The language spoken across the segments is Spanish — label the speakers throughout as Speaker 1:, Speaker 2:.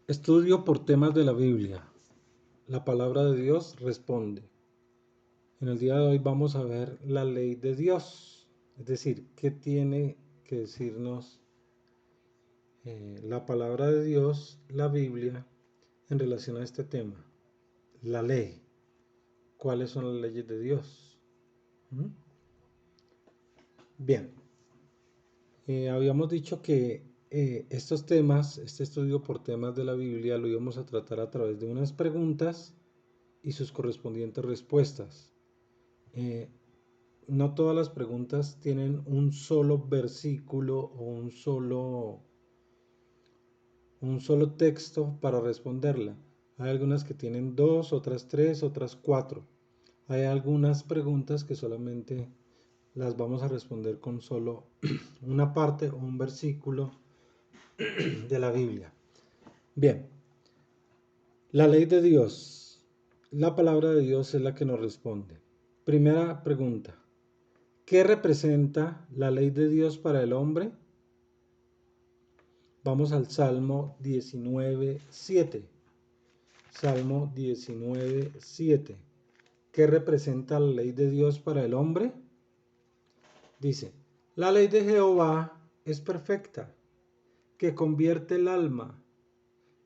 Speaker 1: Estudio por temas de la Biblia. La palabra de Dios responde. En el día de hoy vamos a ver la ley de Dios, es decir, qué tiene que decirnos la palabra de Dios, la Biblia, en relación a este tema. La ley. ¿Cuáles son las leyes de Dios? ¿Mm? Bien, habíamos dicho que estos temas, este estudio por temas de la Biblia, lo íbamos a tratar a través de unas preguntas y sus correspondientes respuestas. Eh, no todas las preguntas tienen un solo versículo o un solo texto para responderla. Hay algunas que tienen dos, otras tres, otras cuatro. Hay algunas preguntas que solamente las vamos a responder con solo una parte o un versículo de la Biblia. Bien, la ley de Dios. La palabra de Dios es la que nos responde. Primera pregunta. ¿Qué representa la ley de Dios para el hombre? Vamos al Salmo 19:7. Salmo 19:7. ¿Qué representa la ley de Dios para el hombre? Dice, la ley de Jehová es perfecta, que convierte el alma.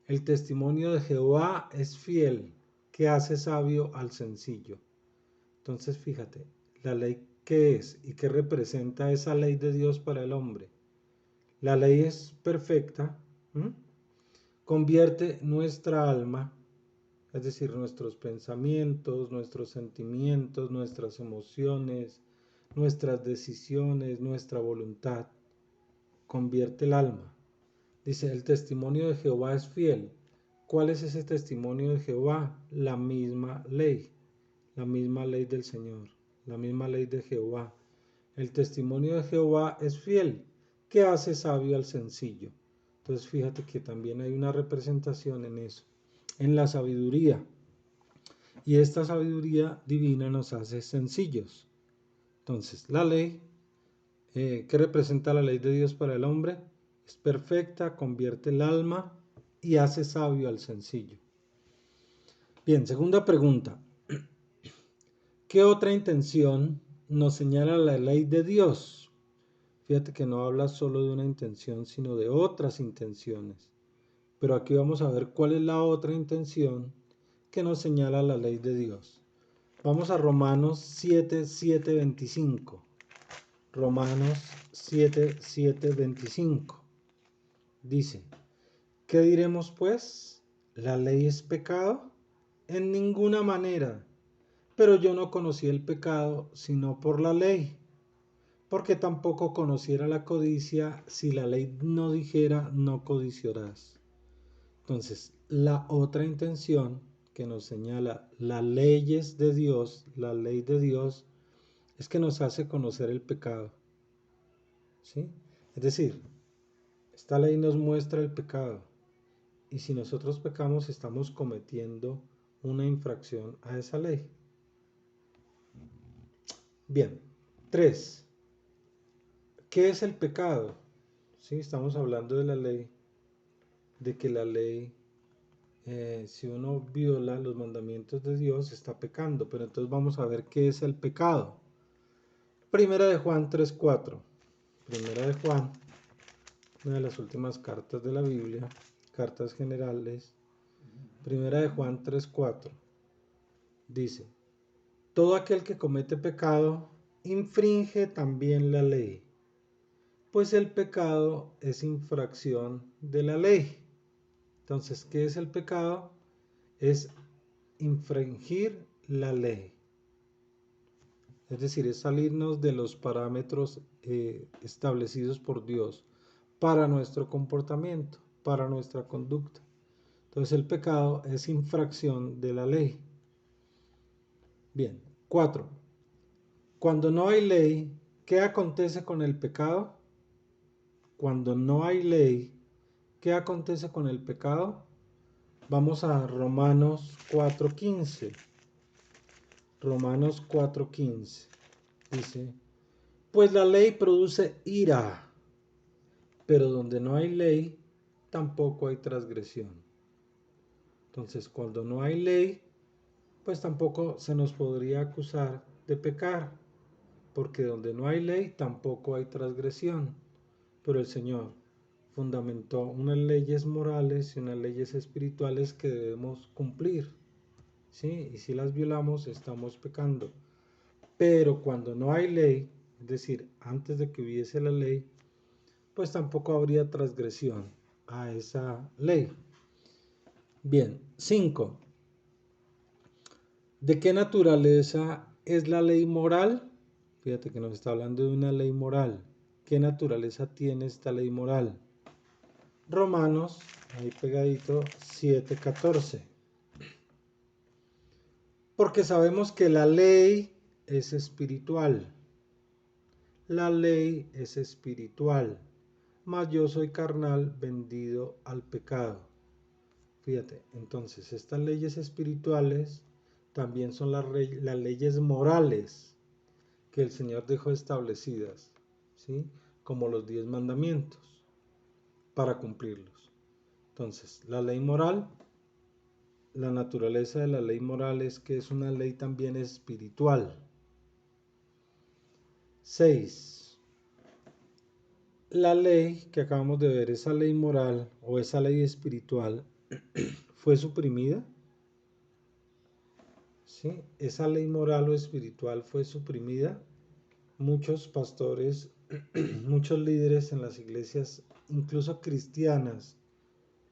Speaker 1: El testimonio de Jehová es fiel, que hace sabio al sencillo. Entonces, fíjate, la ley qué es y qué representa esa ley de Dios para el hombre. La ley es perfecta, ¿m? Convierte nuestra alma, es decir, nuestros pensamientos, nuestros sentimientos, nuestras emociones, nuestras decisiones, nuestra voluntad, convierte el alma. Dice, el testimonio de Jehová es fiel. ¿Cuál es ese testimonio de Jehová? La misma ley del Señor, la misma ley de Jehová. El testimonio de Jehová es fiel, que hace sabio al sencillo. Entonces fíjate que también hay una representación en eso, en la sabiduría. Y esta sabiduría divina nos hace sencillos. Entonces, la ley, ¿qué representa la ley de Dios para el hombre? Es perfecta, convierte el alma y hace sabio al sencillo. Bien, segunda pregunta. ¿Qué otra intención nos señala la ley de Dios? Fíjate que no habla solo de una intención, sino de otras intenciones. Pero aquí vamos a ver cuál es la otra intención que nos señala la ley de Dios. Vamos a Romanos 7:7-25. Romanos 7:7-25. Dice, ¿qué diremos pues? ¿La ley es pecado? En ninguna manera. Pero yo no conocí el pecado sino por la ley, porque tampoco conociera la codicia si la ley no dijera no codiciarás. Entonces, la otra intención que nos señala las leyes de Dios, la ley de Dios, es que nos hace conocer el pecado. ¿Sí? Es decir, esta ley nos muestra el pecado. Y si nosotros pecamos, estamos cometiendo una infracción a esa ley. Bien, 3. ¿Qué es el pecado? Sí, estamos hablando de la ley, de que la ley, si uno viola los mandamientos de Dios, está pecando. Pero entonces vamos a ver qué es el pecado. Primera de Juan 3:4. Primera de Juan, una de las últimas cartas de la Biblia, cartas generales. Primera de Juan 3:4. Dice, todo aquel que comete pecado infringe también la ley, pues el pecado es infracción de la ley. Entonces, ¿qué es el pecado? Es infringir la ley. Es decir, es salirnos de los parámetros establecidos por Dios para nuestro comportamiento, para nuestra conducta. Entonces, el pecado es infracción de la ley. Bien, 4. Cuando no hay ley, ¿qué acontece con el pecado? Cuando no hay ley, ¿qué acontece con el pecado? Vamos a Romanos 4:15. Romanos 4:15. Dice, pues la ley produce ira, pero donde no hay ley, tampoco hay transgresión. Entonces, cuando no hay ley, pues tampoco se nos podría acusar de pecar, porque donde no hay ley tampoco hay transgresión. Pero el Señor fundamentó unas leyes morales y unas leyes espirituales que debemos cumplir, ¿sí? Y si las violamos, estamos pecando. Pero cuando no hay ley, es decir, antes de que hubiese la ley, pues tampoco habría transgresión a esa ley. Bien, 5. ¿De qué naturaleza es la ley moral? Fíjate que nos está hablando de una ley moral. ¿Qué naturaleza tiene esta ley moral? Romanos, ahí pegadito, 7:14. Porque sabemos que la ley es espiritual. La ley es espiritual, mas yo soy carnal, vendido al pecado. Fíjate, entonces estas leyes espirituales también son las leyes morales que el Señor dejó establecidas, ¿sí? Como los 10 mandamientos, para cumplirlos. Entonces, la ley moral, la naturaleza de la ley moral es que es una ley también espiritual. 6. La ley que acabamos de ver, esa ley moral o esa ley espiritual, ¿fue suprimida? ¿Sí? Esa ley moral o espiritual fue suprimida. Muchos pastores, muchos líderes en las iglesias, incluso cristianas,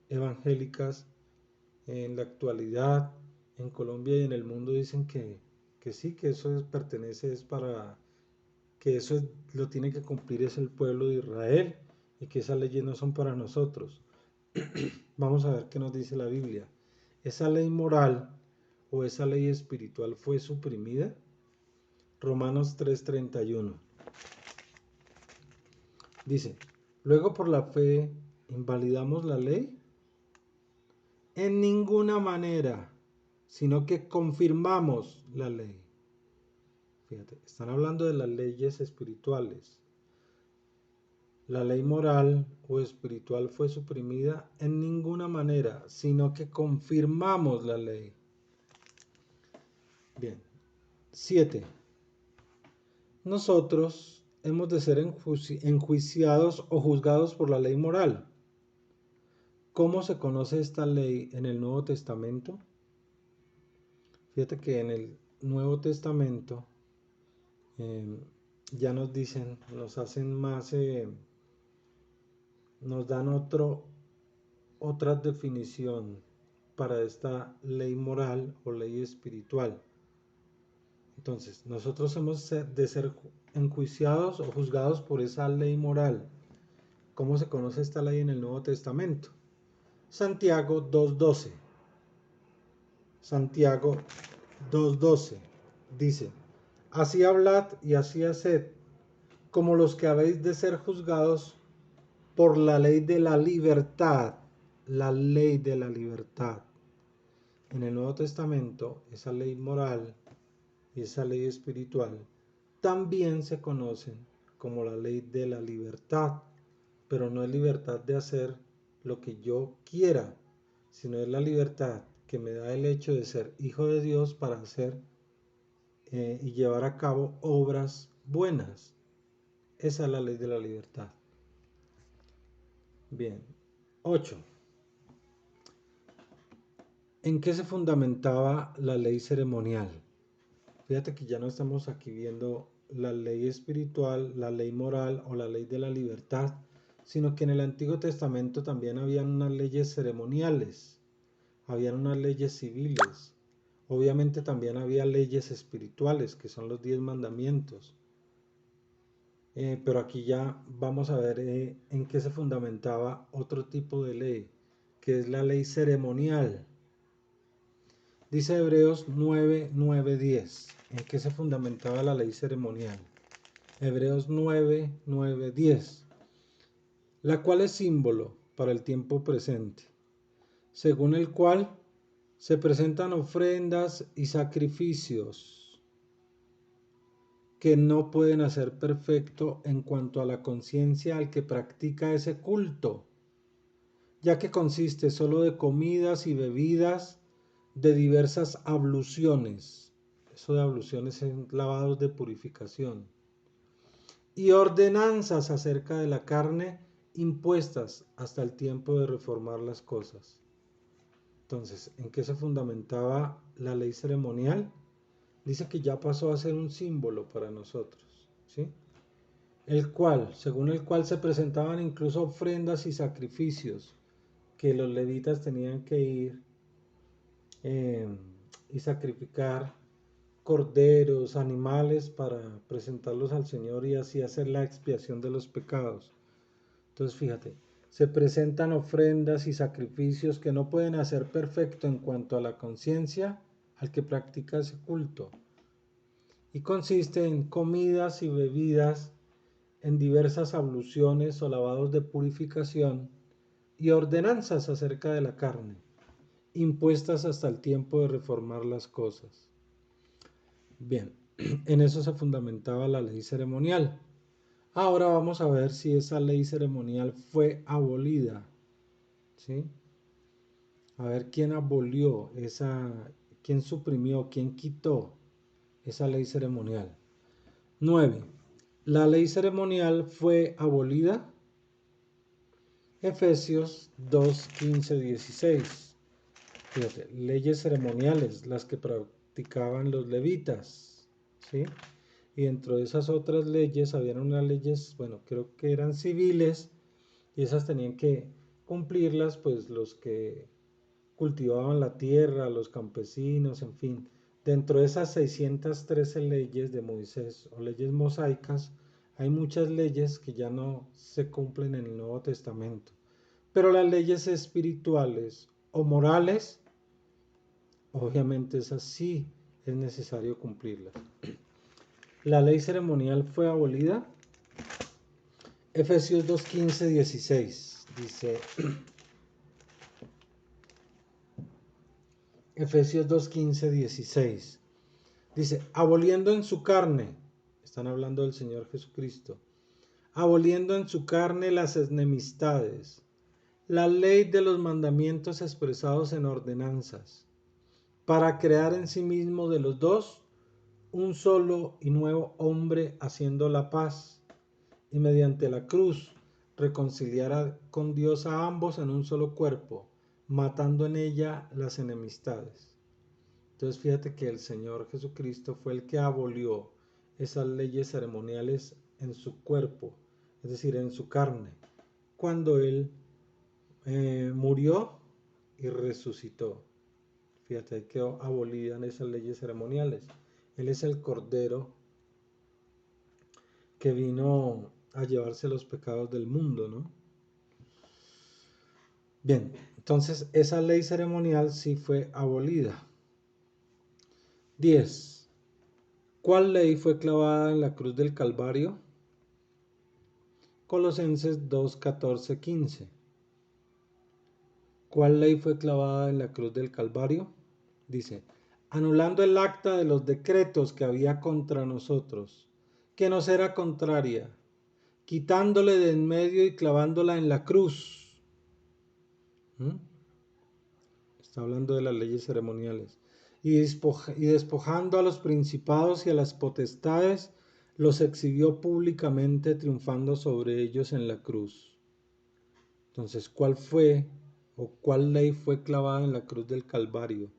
Speaker 1: evangélicas, en la actualidad, en Colombia y en el mundo dicen que sí, que eso pertenece, es para, que eso lo tiene que cumplir es el pueblo de Israel y que esas leyes no son para nosotros. Vamos a ver qué nos dice la Biblia. ¿Esa ley moral o esa ley espiritual fue suprimida? Romanos 3:31. Dice, luego por la fe invalidamos la ley. En ninguna manera, sino que confirmamos la ley. Fíjate, están hablando de las leyes espirituales. La ley moral o espiritual fue suprimida en ninguna manera, sino que confirmamos la ley. Bien. 7. Nosotros hemos de ser enjuiciados o juzgados por la ley moral. ¿Cómo se conoce esta ley en el Nuevo Testamento? Fíjate que en el Nuevo Testamento ya nos dicen, nos hacen más, nos dan otra definición para esta ley moral o ley espiritual. Entonces, nosotros hemos de ser enjuiciados o juzgados por esa ley moral. ¿Cómo se conoce esta ley en el Nuevo Testamento? Santiago 2:12. Santiago 2:12 dice, así hablad y así haced, como los que habéis de ser juzgados por la ley de la libertad. La ley de la libertad. En el Nuevo Testamento, esa ley moral y esa ley espiritual también se conocen como la ley de la libertad, pero no es libertad de hacer lo que yo quiera, sino es la libertad que me da el hecho de ser hijo de Dios para hacer y llevar a cabo obras buenas. Esa es la ley de la libertad. Bien. 8. ¿En qué se fundamentaba la ley ceremonial? Fíjate que ya no estamos aquí viendo la ley espiritual, la ley moral o la ley de la libertad, sino que en el Antiguo Testamento también habían unas leyes ceremoniales, habían unas leyes civiles, obviamente también había leyes espirituales, que son los 10 mandamientos. Pero aquí ya vamos a ver en qué se fundamentaba otro tipo de ley, que es la ley ceremonial. Dice Hebreos 9:9-10. ¿En qué se fundamentaba la ley ceremonial? Hebreos 9:9-10. La cual es símbolo para el tiempo presente, según el cual se presentan ofrendas y sacrificios que no pueden hacer perfecto en cuanto a la conciencia al que practica ese culto, ya que consiste solo de comidas y bebidas de diversas abluciones. Eso de abluciones es lavados de purificación. Y ordenanzas acerca de la carne impuestas hasta el tiempo de reformar las cosas. Entonces, ¿en qué se fundamentaba la ley ceremonial? Dice que ya pasó a ser un símbolo para nosotros, ¿sí? Según el cual se presentaban incluso ofrendas y sacrificios que los levitas tenían que ir y sacrificar corderos, animales para presentarlos al Señor y así hacer la expiación de los pecados. Entonces fíjate, se presentan ofrendas y sacrificios que no pueden hacer perfecto en cuanto a la conciencia al que practica ese culto. Y consiste en comidas y bebidas, en diversas abluciones o lavados de purificación y ordenanzas acerca de la carne, impuestas hasta el tiempo de reformar las cosas. Bien, en eso se fundamentaba la ley ceremonial. Ahora vamos a ver si esa ley ceremonial fue abolida, ¿sí? A ver quién abolió quién suprimió, quién quitó esa ley ceremonial. 9. La ley ceremonial fue abolida. Efesios 2, 15, 16. Fíjate, leyes ceremoniales, las que practicaban los levitas, ¿sí? Y dentro de esas otras leyes, habían unas leyes, bueno, creo que eran civiles, y esas tenían que cumplirlas, pues los que cultivaban la tierra, los campesinos, en fin. Dentro de esas 613 leyes de Moisés o leyes mosaicas, hay muchas leyes que ya no se cumplen en el Nuevo Testamento. Pero las leyes espirituales o morales, obviamente esas sí es necesario cumplirlas. La ley ceremonial fue abolida. Efesios 2, 15, 16 dice... Efesios 2, 15, 16 dice, aboliendo en su carne, están hablando del Señor Jesucristo, aboliendo en su carne las enemistades, la ley de los mandamientos expresados en ordenanzas, para crear en sí mismo de los dos un solo y nuevo hombre, haciendo la paz, y mediante la cruz reconciliar con Dios a ambos en un solo cuerpo, matando en ella las enemistades. Entonces fíjate que el Señor Jesucristo fue el que abolió esas leyes ceremoniales en su cuerpo, es decir, en su carne, cuando Él murió y resucitó. Fíjate, ahí quedó abolida en esas leyes ceremoniales. Él es el Cordero que vino a llevarse los pecados del mundo, ¿no? Bien, entonces esa ley ceremonial sí fue abolida. 10. ¿Cuál ley fue clavada en la cruz del Calvario? Colosenses 2, 14, 15. ¿Cuál ley fue clavada en la cruz del Calvario? Dice, anulando el acta de los decretos que había contra nosotros, que nos era contraria, quitándole de en medio y clavándola en la cruz. Está hablando de las leyes ceremoniales. Y despojando a los principados y a las potestades, los exhibió públicamente, triunfando sobre ellos en la cruz. Entonces, ¿cuál fue o cuál ley fue clavada en la cruz del Calvario?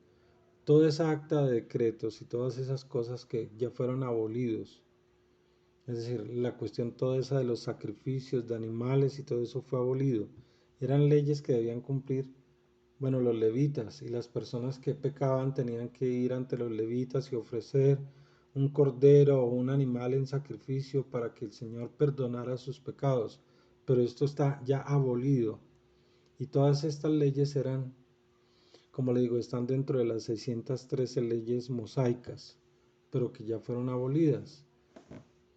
Speaker 1: Toda esa acta de decretos y todas esas cosas que ya fueron abolidos. Es decir, la cuestión toda esa de los sacrificios de animales y todo eso fue abolido. Eran leyes que debían cumplir, bueno, los levitas, y las personas que pecaban tenían que ir ante los levitas y ofrecer un cordero o un animal en sacrificio para que el Señor perdonara sus pecados. Pero esto está ya abolido. Y todas estas leyes eran, como le digo, están dentro de las 613 leyes mosaicas, pero que ya fueron abolidas.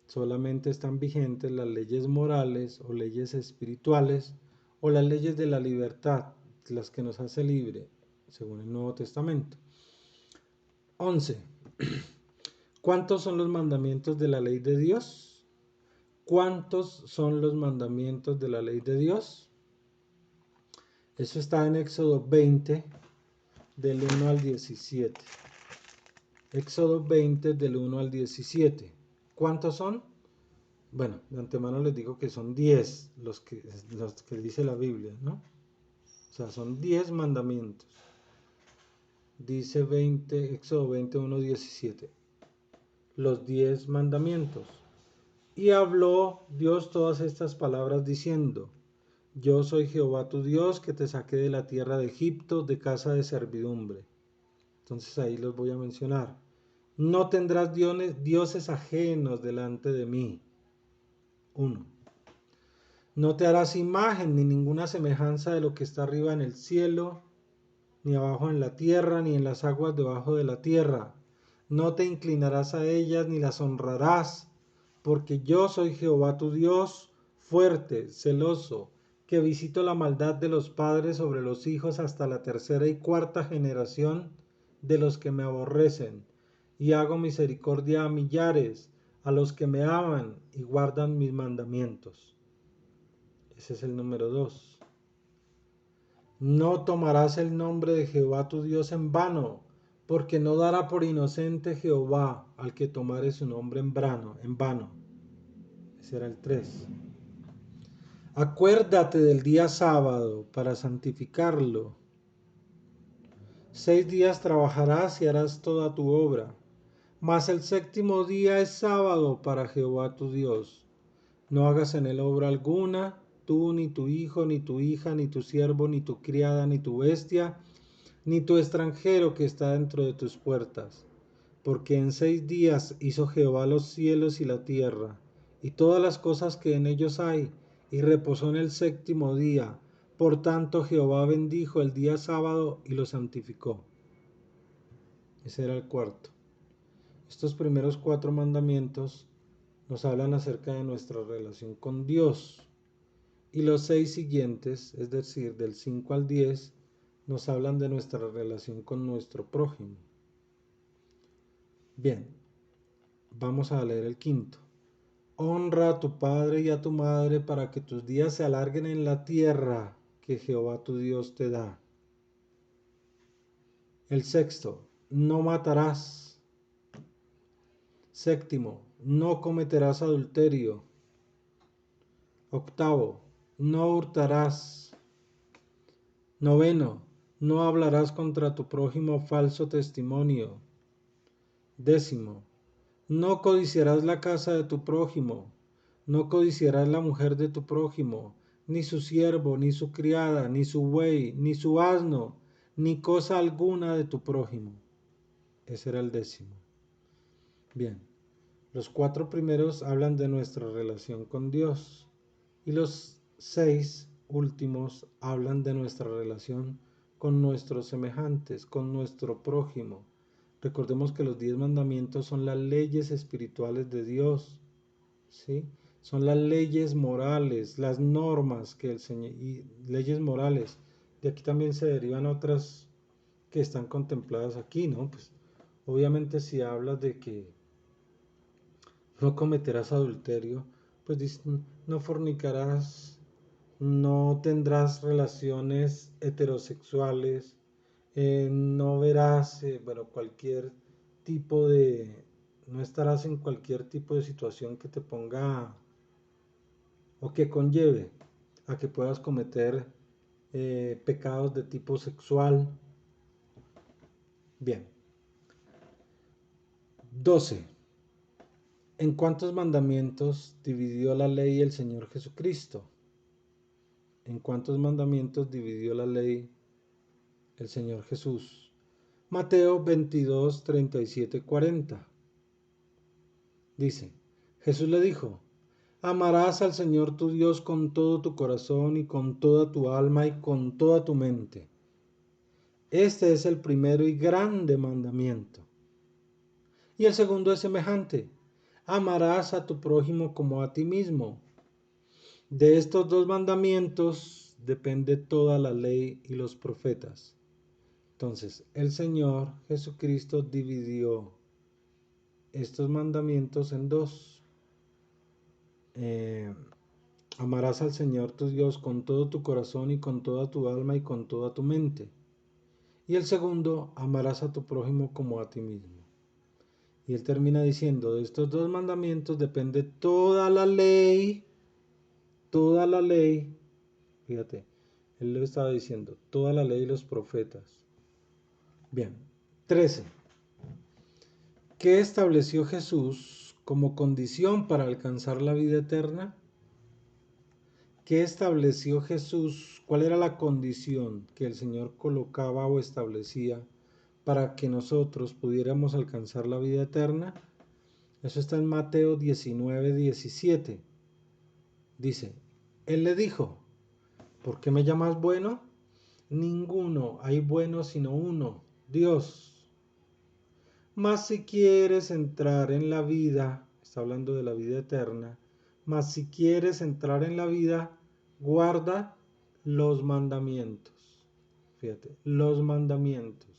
Speaker 1: Solamente están vigentes las leyes morales o leyes espirituales o las leyes de la libertad, las que nos hace libre, según el Nuevo Testamento. 11. ¿Cuántos son los mandamientos de la ley de Dios? ¿Cuántos son los mandamientos de la ley de Dios? Eso está en Éxodo 20, del 1 al 17. Éxodo 20 del 1 al 17. ¿Cuántos son? Bueno, de antemano les digo que son 10 los que dice la Biblia, ¿no? O sea, son 10 mandamientos. Dice Éxodo 21, 17. Los 10 mandamientos. Y habló Dios todas estas palabras diciendo: Yo soy Jehová tu Dios, que te saqué de la tierra de Egipto, de casa de servidumbre. Entonces ahí los voy a mencionar. No tendrás dioses ajenos delante de mí. 1. No te harás imagen ni ninguna semejanza de lo que está arriba en el cielo, ni abajo en la tierra, ni en las aguas debajo de la tierra. No te inclinarás a ellas ni las honrarás, porque yo soy Jehová tu Dios, fuerte, celoso, que visito la maldad de los padres sobre los hijos hasta la tercera y cuarta generación de los que me aborrecen, y hago misericordia a millares, a los que me aman y guardan mis mandamientos. Ese es el número 2. No tomarás el nombre de Jehová tu Dios en vano, porque no dará por inocente Jehová al que tomare su nombre en vano. Ese era el 3. Acuérdate del día sábado para santificarlo. 6 días trabajarás y harás toda tu obra, mas el séptimo día es sábado para Jehová tu Dios. No hagas en él obra alguna, tú, ni tu hijo, ni tu hija, ni tu siervo, ni tu criada, ni tu bestia, ni tu extranjero que está dentro de tus puertas. Porque en 6 días hizo Jehová los cielos y la tierra, y todas las cosas que en ellos hay, y reposó en el séptimo día. Por tanto Jehová bendijo el día sábado y lo santificó. Ese era el 4. Estos primeros 4 mandamientos nos hablan acerca de nuestra relación con Dios. Y los 6 siguientes, es decir, del 5 al 10, nos hablan de nuestra relación con nuestro prójimo. Bien, vamos a leer el 5. Honra a tu padre y a tu madre para que tus días se alarguen en la tierra que Jehová tu Dios te da. El 6. No matarás. 7. No cometerás adulterio. 8. No hurtarás. 9. No hablarás contra tu prójimo falso testimonio. 10. No codiciarás la casa de tu prójimo. No codiciarás la mujer de tu prójimo, ni su siervo, ni su criada, ni su buey, ni su asno, ni cosa alguna de tu prójimo. Ese era el 10. Bien, los 4 primeros hablan de nuestra relación con Dios y los 6 últimos hablan de nuestra relación con nuestros semejantes, con nuestro prójimo. Recordemos que los 10 mandamientos son las leyes espirituales de Dios, ¿sí? Son las leyes morales, las normas que el Señor, y leyes morales. De aquí también se derivan otras que están contempladas aquí, ¿no? Pues obviamente si hablas de que no cometerás adulterio, pues dice, no fornicarás, no tendrás relaciones heterosexuales, no verás, bueno, cualquier tipo de, no estarás en cualquier tipo de situación que te ponga o que conlleve a que puedas cometer pecados de tipo sexual. Bien. 12. ¿En cuántos mandamientos dividió la ley el Señor Jesucristo? ¿En cuántos mandamientos dividió la ley el Señor Jesús? Mateo 22, 37, 40. Dice, Jesús le dijo: amarás al Señor tu Dios con todo tu corazón y con toda tu alma y con toda tu mente. Este es el primero y grande mandamiento. Y el segundo es semejante: amarás a tu prójimo como a ti mismo. De estos 2 mandamientos depende toda la ley y los profetas. Entonces, el Señor Jesucristo dividió estos mandamientos en 2. Amarás al Señor tu Dios con todo tu corazón y con toda tu alma y con toda tu mente. Y el segundo, amarás a tu prójimo como a ti mismo. Y él termina diciendo, de estos dos mandamientos depende toda la ley, fíjate, él lo estaba diciendo, toda la ley y los profetas. Bien, 13. ¿Qué estableció Jesús como condición para alcanzar la vida eterna? ¿Qué estableció Jesús? ¿Cuál era la condición que el Señor colocaba o establecía para que nosotros pudiéramos alcanzar la vida eterna? Eso está en Mateo 19:17. Dice, Él le dijo, ¿por qué me llamas bueno? Ninguno hay bueno sino uno, Dios. Mas si quieres entrar en la vida, está hablando de la vida eterna, mas si quieres entrar en la vida, guarda los mandamientos. Fíjate, los mandamientos,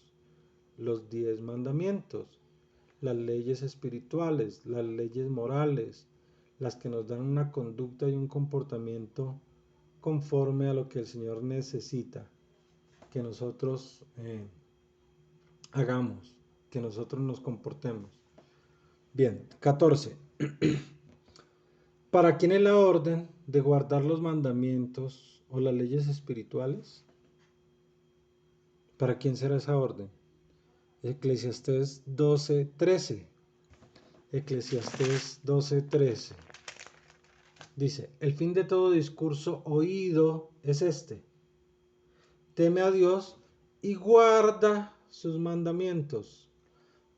Speaker 1: los 10 mandamientos, las leyes espirituales, las leyes morales, las que nos dan una conducta y un comportamiento conforme a lo que el Señor necesita que nosotros hagamos, que nosotros nos comportemos. Bien, 14. ¿Para quién es la orden de guardar los mandamientos o las leyes espirituales? ¿Para quién será esa orden? Eclesiastés 12:13. Eclesiastés 12:13. Dice, el fin de todo discurso oído es este: teme a Dios y guarda sus mandamientos,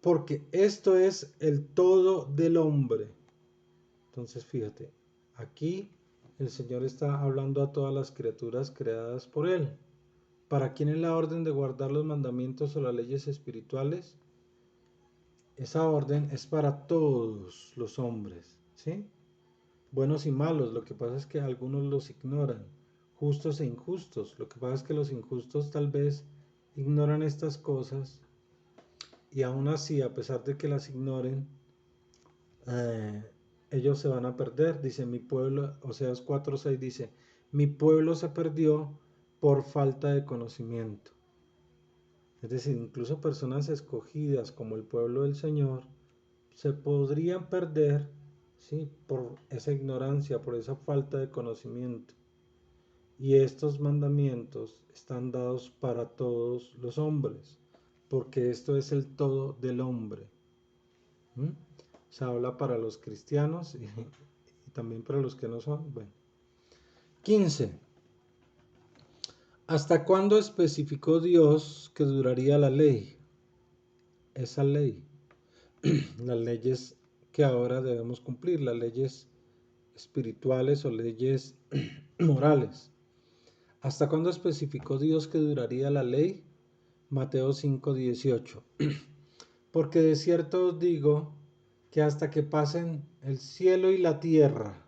Speaker 1: porque esto es el todo del hombre. Entonces fíjate, aquí el Señor está hablando a todas las criaturas creadas por Él. ¿Para quién es la orden de guardar los mandamientos o las leyes espirituales? Esa orden es para todos los hombres, ¿sí? Buenos y malos, lo que pasa es que algunos los ignoran, justos e injustos, lo que pasa es que los injustos tal vez ignoran estas cosas y aún así, a pesar de que las ignoren, ellos se van a perder. Dice mi pueblo, Oseas 4:6 dice, mi pueblo se perdió por falta de conocimiento. Es decir, incluso personas escogidas como el pueblo del Señor se podrían perder, ¿sí?, por esa ignorancia, por esa falta de conocimiento. Y estos mandamientos están dados para todos los hombres, porque esto es el todo del hombre. Se habla para los cristianos y también para los que no son. Bueno. 15. ¿Hasta cuándo especificó Dios que duraría la ley? Esa ley. Las leyes que ahora debemos cumplir, las leyes espirituales o leyes morales. ¿Hasta cuándo especificó Dios que duraría la ley? Mateo 5:18. Porque de cierto os digo que hasta que pasen el cielo y la tierra,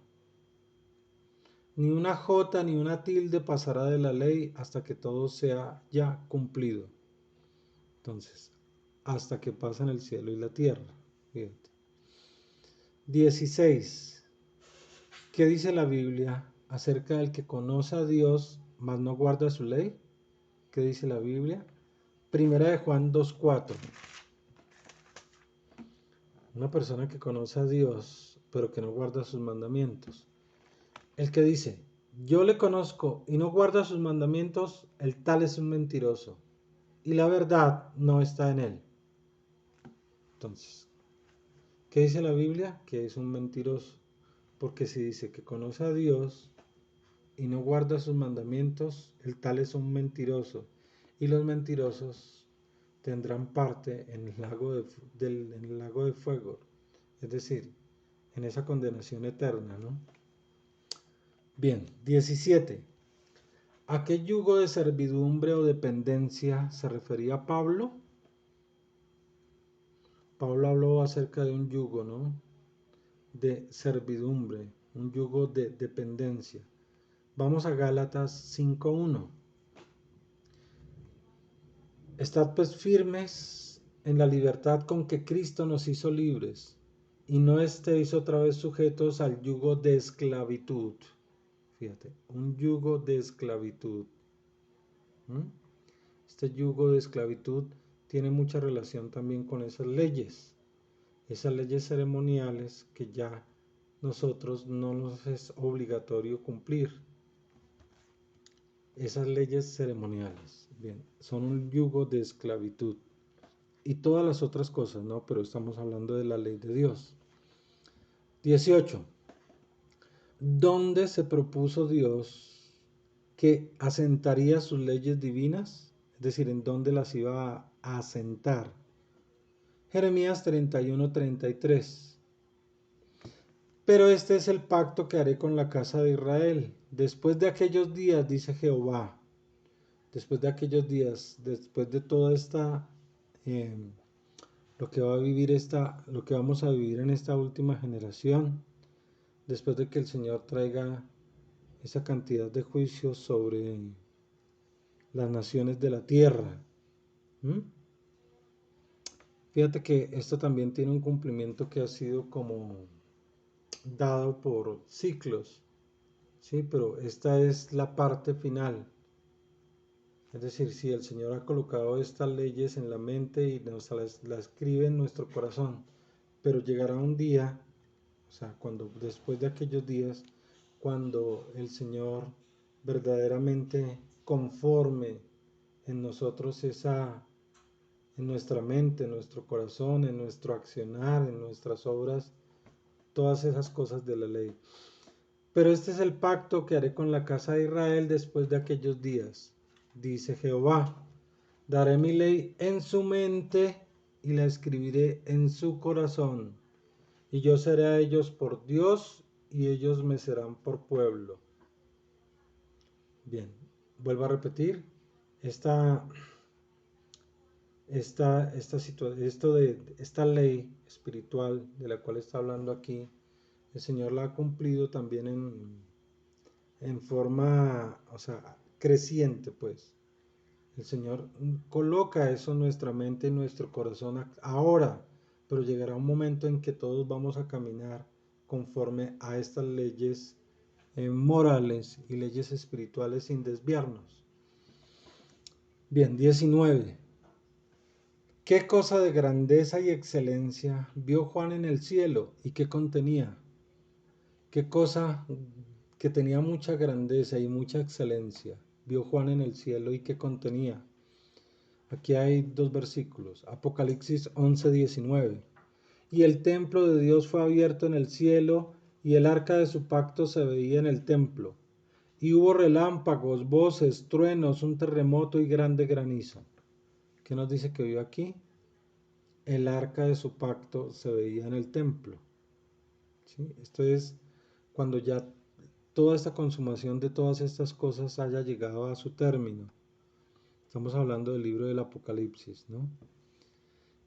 Speaker 1: ni una jota ni una tilde pasará de la ley hasta que todo sea ya cumplido. Entonces, hasta que pasen el cielo y la tierra. Fíjate. 16. ¿Qué dice la Biblia acerca del que conoce a Dios, mas no guarda su ley? ¿Qué dice la Biblia? Primera de Juan 2:4. Una persona que conoce a Dios, pero que no guarda sus mandamientos. El que dice, yo le conozco y no guarda sus mandamientos, el tal es un mentiroso, y la verdad no está en él. Entonces, ¿qué dice la Biblia? Que es un mentiroso. Porque si dice que conoce a Dios y no guarda sus mandamientos, el tal es un mentiroso. Y los mentirosos tendrán parte en el lago de fuego. Es decir, en esa condenación eterna, ¿no? Bien, 17. ¿A qué yugo de servidumbre o dependencia se refería Pablo? Pablo habló acerca de un yugo, ¿no?, de servidumbre, un yugo de dependencia. Vamos a Gálatas 5:1. Estad pues firmes en la libertad con que Cristo nos hizo libres, y no estéis otra vez sujetos al yugo de esclavitud. Fíjate, un yugo de esclavitud. Este yugo de esclavitud tiene mucha relación también con esas leyes ceremoniales que ya nosotros no nos es obligatorio cumplir. Esas leyes ceremoniales, bien, son un yugo de esclavitud. Y todas las otras cosas, ¿no? Pero estamos hablando de la ley de Dios. 18. ¿Dónde se propuso Dios que asentaría sus leyes divinas? Es decir, ¿en dónde las iba a asentar? Jeremías 31:33. Pero este es el pacto que haré con la casa de Israel. Después de aquellos días, dice Jehová, después de aquellos días, después de toda esta, lo que lo que vamos a vivir en esta última generación, después de que el Señor traiga esa cantidad de juicios sobre las naciones de la tierra. Fíjate que esto también tiene un cumplimiento que ha sido como dado por ciclos, ¿sí? Pero esta es la parte final. Es decir, si el Señor ha colocado estas leyes en la mente y nos las escribe en nuestro corazón, pero llegará un día, o sea, cuando después de aquellos días, cuando el Señor verdaderamente conforme en nosotros en nuestra mente, en nuestro corazón, en nuestro accionar, en nuestras obras, todas esas cosas de la ley. Pero este es el pacto que haré con la casa de Israel después de aquellos días, dice Jehová. Daré mi ley en su mente y la escribiré en su corazón. Y yo seré a ellos por Dios y ellos me serán por pueblo. Bien, vuelvo a repetir. Esta ley espiritual de la cual está hablando aquí, el Señor la ha cumplido también en forma, o sea, creciente, pues. El Señor coloca eso en nuestra mente y nuestro corazón ahora, pero llegará un momento en que todos vamos a caminar conforme a estas leyes morales y leyes espirituales sin desviarnos. Bien, 19. ¿Qué cosa de grandeza y excelencia vio Juan en el cielo y qué contenía? ¿Qué cosa que tenía mucha grandeza y mucha excelencia vio Juan en el cielo y qué contenía? Aquí hay dos versículos, Apocalipsis 11:19. Y el templo de Dios fue abierto en el cielo y el arca de su pacto se veía en el templo. Y hubo relámpagos, voces, truenos, un terremoto y grande granizo. ¿Qué nos dice que vio aquí? El arca de su pacto se veía en el templo. ¿Sí? Esto es cuando ya toda esta consumación de todas estas cosas haya llegado a su término. Estamos hablando del libro del Apocalipsis, ¿no?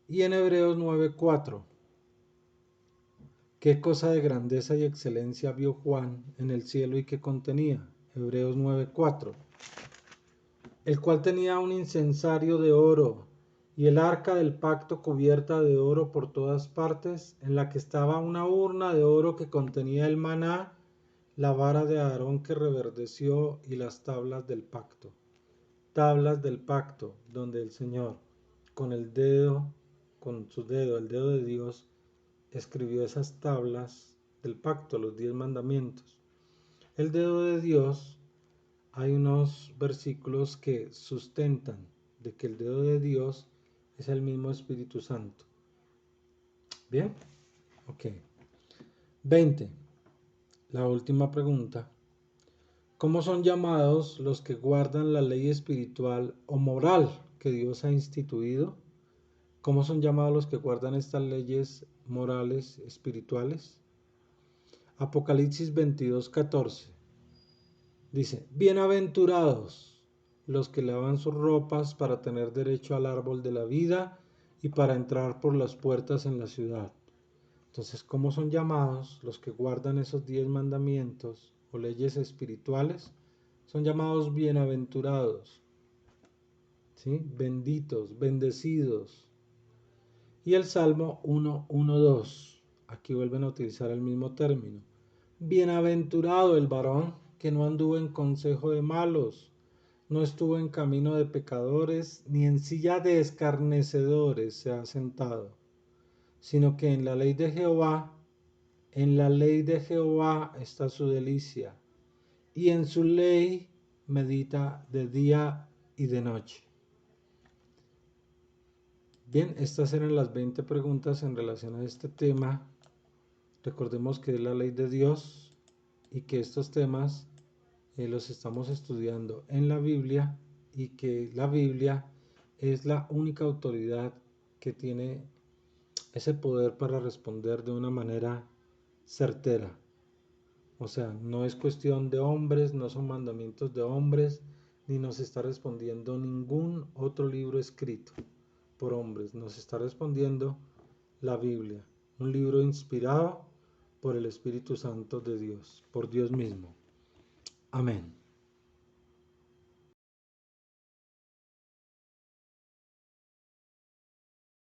Speaker 1: Y en Hebreos 9:4, ¿qué cosa de grandeza y excelencia vio Juan en el cielo y qué contenía? Hebreos 9:4, el cual tenía un incensario de oro y el arca del pacto cubierta de oro por todas partes, en la que estaba una urna de oro que contenía el maná, la vara de Aarón que reverdeció y las tablas del pacto. Tablas del pacto, donde el Señor, con su dedo, el dedo de Dios, escribió esas tablas del pacto, los 10 mandamientos. El dedo de Dios, hay unos versículos que sustentan de que el dedo de Dios es el mismo Espíritu Santo. ¿Bien? Ok. 20. La última pregunta. ¿Cómo son llamados los que guardan la ley espiritual o moral que Dios ha instituido? ¿Cómo son llamados los que guardan estas leyes morales espirituales? Apocalipsis 22:14 dice, bienaventurados los que lavan sus ropas para tener derecho al árbol de la vida y para entrar por las puertas en la ciudad. Entonces, ¿cómo son llamados los que guardan esos 10 mandamientos o leyes espirituales? Son llamados bienaventurados, ¿sí? Benditos, bendecidos. Y el Salmo 1:1-2, aquí vuelven a utilizar el mismo término. Bienaventurado el varón que no anduvo en consejo de malos, No estuvo en camino de pecadores, ni en silla de escarnecedores se ha sentado, sino que en la ley de Jehová está su delicia, y en su ley medita de día y de noche. Bien, estas eran las 20 preguntas en relación a este tema. Recordemos que es la ley de Dios y que estos temas los estamos estudiando en la Biblia y que la Biblia es la única autoridad que tiene ese poder para responder de una manera certera. O sea, no es cuestión de hombres, no son mandamientos de hombres, ni nos está respondiendo ningún otro libro escrito por hombres. Nos está respondiendo la Biblia, un libro inspirado por el Espíritu Santo de Dios, por Dios mismo. Amén.